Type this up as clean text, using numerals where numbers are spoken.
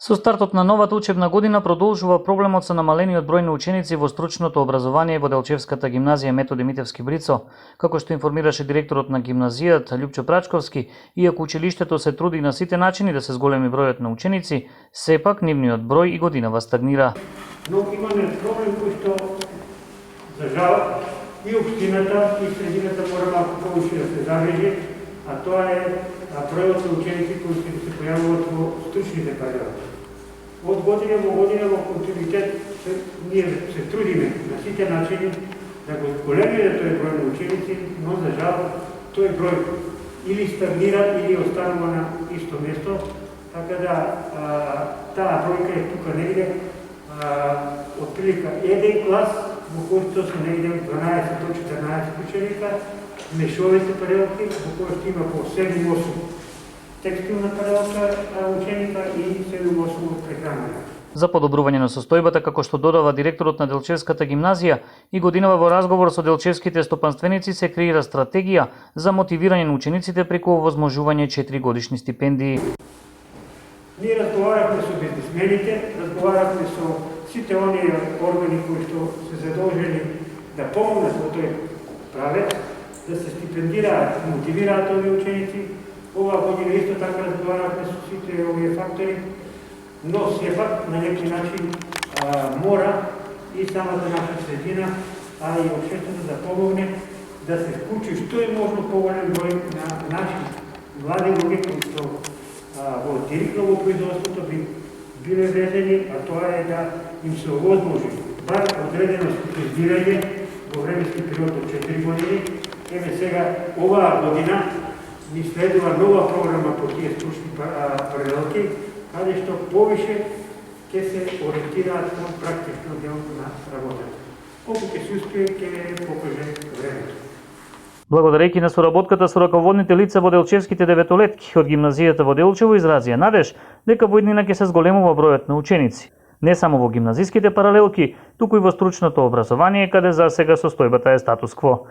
Со стартот на новата учебна година продолжува проблемот со намалениот број на ученици во стручното образование во Делчевската гимназија Методи Митевски Брицо. Како што информираше директорот на гимназијата Љупчо Прачковски, иако училиштето се труди на сите начини да се зголеми бројот на ученици, сепак нивниот број и годинава стагнира. Но имаме проблем кој што за жал и општината и средината мора малку повеќе да се загрижи, а тоа е бројот на ученици кои ќе се појавуваат во стручните периоди. Од година во континуитет ние се трудиме на сите начини да го зголемиме тој број на ученици, но за жал тој број или стагнира или останува на исто место, така да таа бројка е тука негде отприлика еден клас во кој се негде 12 до 14 ученика, мешовите паралелки во кој што има по 7-8 текстилна паралелка ученика и 7-8 прехранена. За подобрување на состојбата, како што додава директорот на Делчевската гимназија, и годинава во разговор со делчевските стопанственици се креира стратегија за мотивирање на учениците преку овозможување 4-годишни стипендии. Ние разговарахме со бизнисмените, разговарахме со сите оние органи кои што се задолжени да помогнат во тој правец, да се стипендираат, мотивираат овие ученици. Оваа година исто така разговарахме со сите овие фактори, но сепак на некој начин мора и самата наша средина, а и општеството да помогне да се вклучи што е можно поголем број на наши млади луѓе кои што во директно во производството би биле вредени, а тоа е да им се овозможи бар одредено стипендирање во временски период од 4 години. Еве сега оваа година ни следува нова програма по тие стручни паралелки, каде што повише ќе се ориентираат кон практично дел на работата. Колку ќе се успее, ќе покаже времето. Благодарејќи на соработката со раководните лица во делчевските деветолетки од гимназијата во Делчево изразија надеж дека во иднина ќе се зголемува бројот на ученици. Не само во гимназиските паралелки, туку и во стручното образование, каде за сега состојбата е статус кво.